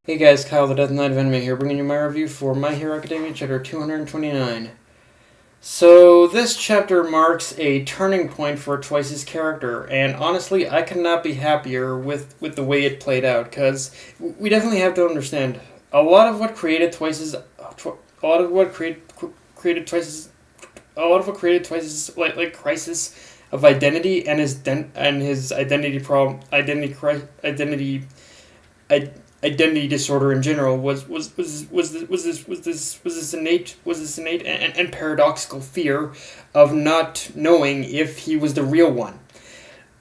Hey guys, Kyle the Death Knight of Anime here, bringing you my review for My Hero Academia chapter 229. So, this chapter marks a turning point for Twice's character, and honestly, I could not be happier with the way it played out, because we definitely have to understand, a lot of what created Twice's, like crisis of identity and his identity disorder in general was this innate and paradoxical fear of not knowing if he was the real one.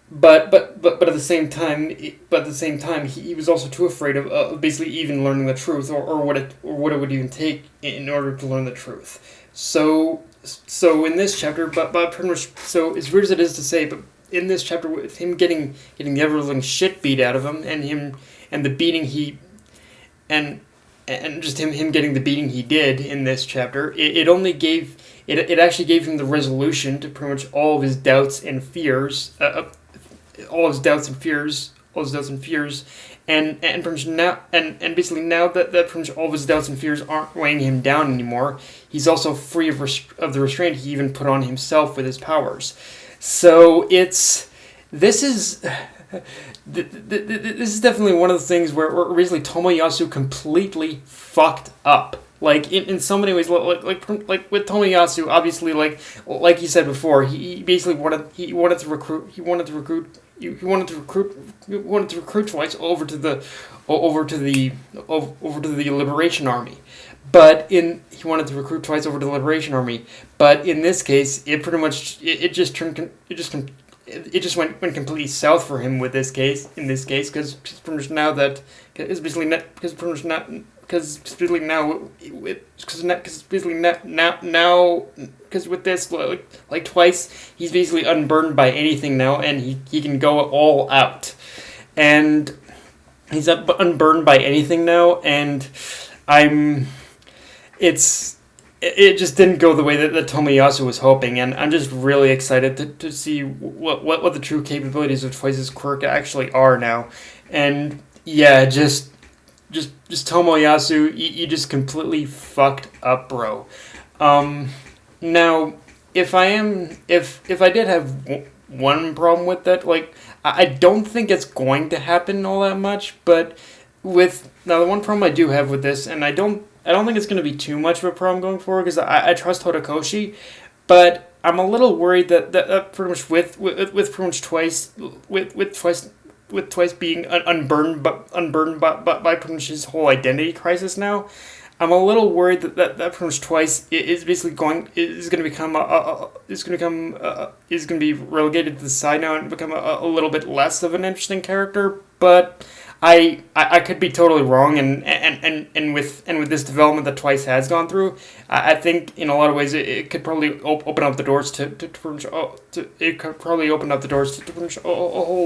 But at the same time, he was also too afraid of basically even learning the truth, or what it would even take in order to learn the truth. So in this chapter, but pretty much, so as weird as it is to say, but in this chapter, with him getting the ever-living shit beat out of him, and the beating he and just him getting the beating he did in this chapter, it actually gave him the resolution to pretty much all of his doubts and fears, and pretty much now, and basically now that pretty much all of his doubts and fears aren't weighing him down anymore, he's also free of the restraint he even put on himself with his powers. So this is definitely one of the things where recently Tomoyasu completely fucked up. Like in so many ways, like with Tomoyasu, obviously, like he said before, he basically wanted to recruit Twice over to the Liberation Army. He wanted to recruit Twice over to the Liberation Army, but in this case, it just went completely south for him with this case. In this case, because with this, like Twice, he's basically unburdened by anything now, and he can go all out, and he's unburdened by anything now, and it just didn't go the way that Tomoyasu was hoping, and I'm just really excited to see what the true capabilities of Twice's quirk actually are now. And yeah, just Tomoyasu, you just completely fucked up, bro. Now, if I did have one problem with that, like, I don't think it's going to happen all that much, but the one problem I do have with this, and I don't think it's going to be too much of a problem going forward, because I trust Horikoshi, but I'm a little worried that pretty much with pretty much Twice being unburdened by pretty much his whole identity crisis now, I'm a little worried that pretty much Twice is basically is going to be relegated to the side now and become a little bit less of an interesting character, but I could be totally wrong, and with this development that Twice has gone through, I think in a lot of ways it could probably open up the doors to a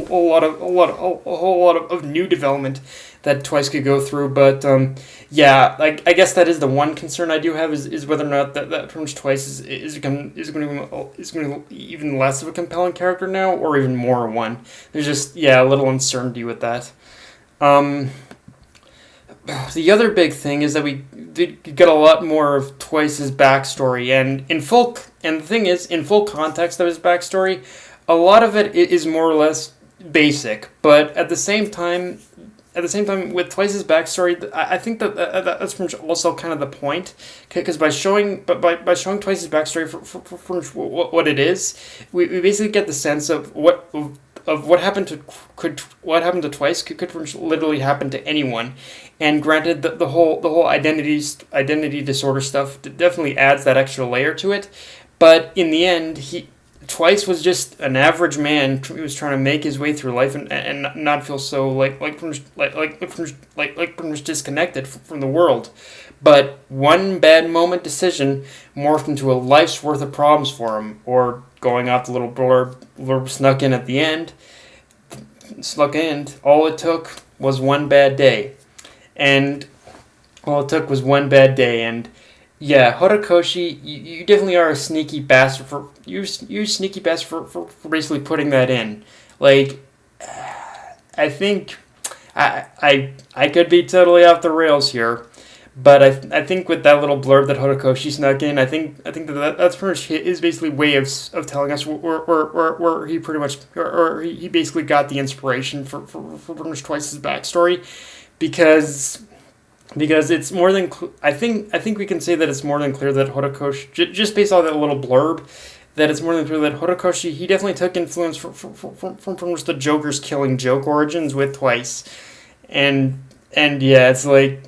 whole lot of new development that Twice could go through. But yeah, like, I guess that is the one concern I do have, is whether or not that pretty much Twice is going to be even less of a compelling character now, or even more one. There's just, yeah, a little uncertainty with that. The other big thing is that we did get a lot more of Twice's backstory, and the thing is, in full context of his backstory, a lot of it is more or less basic, but at the same time, with Twice's backstory, I think that's pretty much also kind of the point, because by showing Twice's backstory for what it is, we basically get the sense of what happened to Twice could literally happen to anyone. And granted, the whole identity disorder stuff definitely adds that extra layer to it, but in the end, Twice was just an average man who was trying to make his way through life and not feel so disconnected from the world. But one bad moment decision morphed into a life's worth of problems for him, or going off the little blurb snuck in at the end. All it took was one bad day. And yeah, Horikoshi, you definitely are a sneaky bastard for basically putting that in. Like, I think I could be totally off the rails here, but I think with that little blurb that Horikoshi snuck in, I think that's pretty much his basically way of telling us where he pretty much or he basically got the inspiration for pretty much Twice's backstory, because it's more than I think we can say that it's more than clear that Horikoshi, just based on that little blurb, that it's more than clear that Horikoshi, he definitely took influence from just the Joker's Killing Joke origins with Twice, and yeah, it's like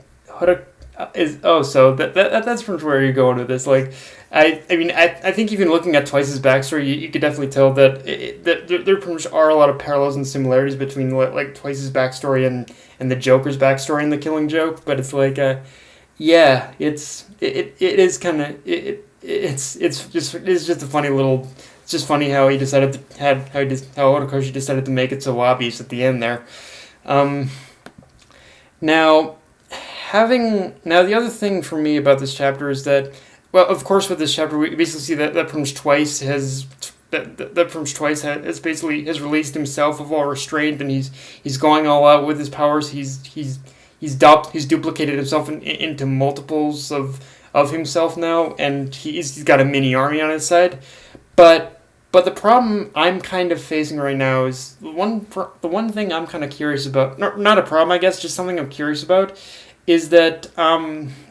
so that's from where you're going with this. Like, I mean, I think even looking at Twice's backstory, you could definitely tell that that there pretty much are a lot of parallels and similarities between like Twice's backstory and the Joker's backstory in the Killing Joke. But it's like, yeah, it is kind of it's just a funny little. It's just funny how he decided to how Horikoshi decided to make it so obvious at the end there. Now, the other thing for me about this chapter is that, well, of course, with this chapter we basically see that pretty much Twice has basically has released himself of all restraint, and he's going all out with his powers. He's duplicated himself into multiples of himself now, and he's got a mini army on his side. But the problem I'm kind of facing right now is the one thing I'm kind of curious about. Not a problem, I guess, just something I'm curious about. Is that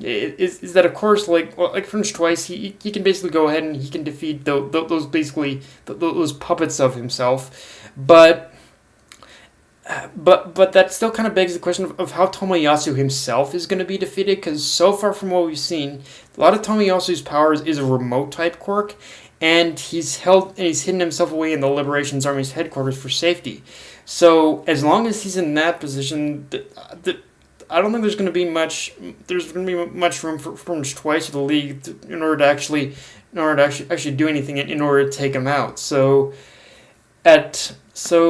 is that of course like French Twice, he can basically go ahead and he can defeat those basically those puppets of himself, but that still kind of begs the question of how Tomoyasu himself is going to be defeated, because so far from what we've seen, a lot of Tomiyasu's powers is a remote type quirk, and he's hidden himself away in the Liberation's Army's headquarters for safety. So as long as he's in that position, I don't think there's going to be much. There's going to be much room for Twice of the League in order to actually do anything in order to take him out. So at that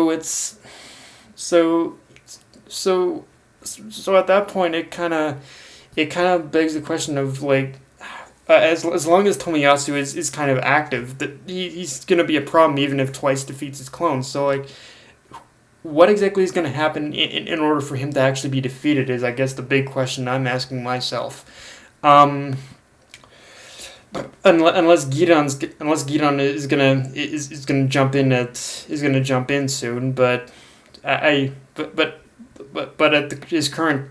point, it kind of begs the question of like, as long as Tomoyasu is kind of active, that he's going to be a problem even if Twice defeats his clones. So like, what exactly is going to happen in order for him to actually be defeated is, I guess, the big question I'm asking myself. Unless Giron is gonna jump in soon, but at his current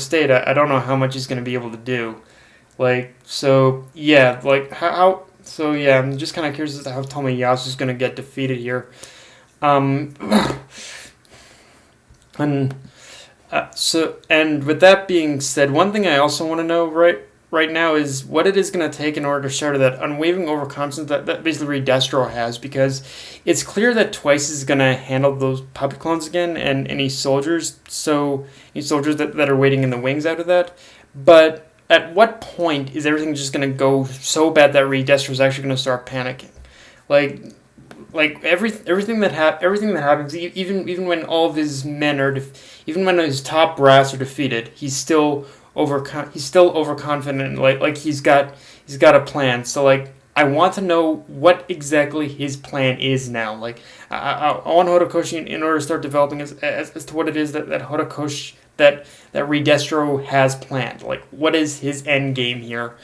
state, I don't know how much he's gonna be able to do. Like, so yeah, like how. So yeah, I'm just kind of curious as to how Tomoyasu is going to get defeated here. And with that being said, one thing I also want to know right now is what it is going to take in order to shatter that unwavering overconfidence that basically Re-Destro has, because it's clear that Twice is going to handle those puppet clones again and any soldiers that are waiting in the wings after that, but at what point is everything just going to go so bad that Re-Destro is actually going to start panicking? Like everything that happens, even when all of his men are, even when his top brass are defeated, he's still overconfident. Like he's got a plan. So like, I want to know what exactly his plan is now. Like I want Horikoshi in order to start developing as to what it is that Horikoshi that Re-Destro has planned. Like, what is his end game here?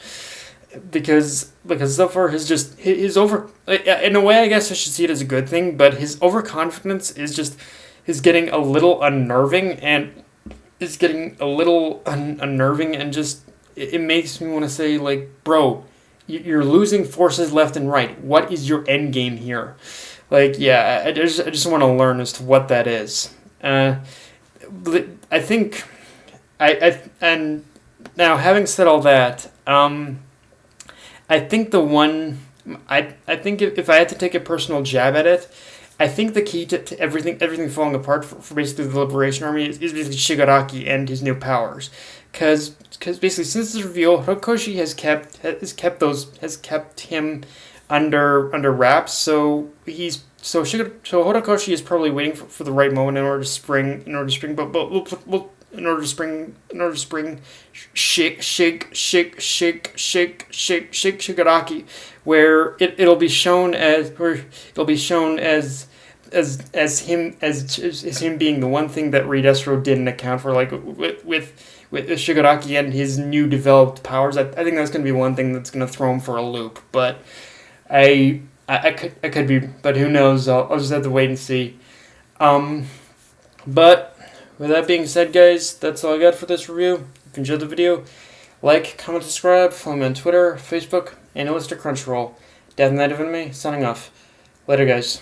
Because so far his over, in a way, I guess I should see it as a good thing, but his overconfidence is getting a little unnerving, and just it makes me want to say, like, bro, you're losing forces left and right. What is your end game here? Like, yeah, I just want to learn as to what that is. I think, and now having said all that, I think I think if I had to take a personal jab at it, I think the key to everything falling apart for basically the Liberation Army is basically Shigaraki and his new powers, because basically since this reveal, Horikoshi has kept him under wraps, so Horikoshi is probably waiting for the right moment in order to spring. But Shigaraki, where it'll be shown as him being the one thing that Re-Destro didn't account for, like with Shigaraki and his new developed powers. I think that's going to be one thing that's going to throw him for a loop. But I could be, but who knows? I'll just have to wait and see. But with that being said, guys, that's all I got for this review. If you enjoyed the video, like, comment, subscribe, follow me on Twitter, Facebook, and list to Crunchyroll. Death Knight of Anime, signing off. Later, guys.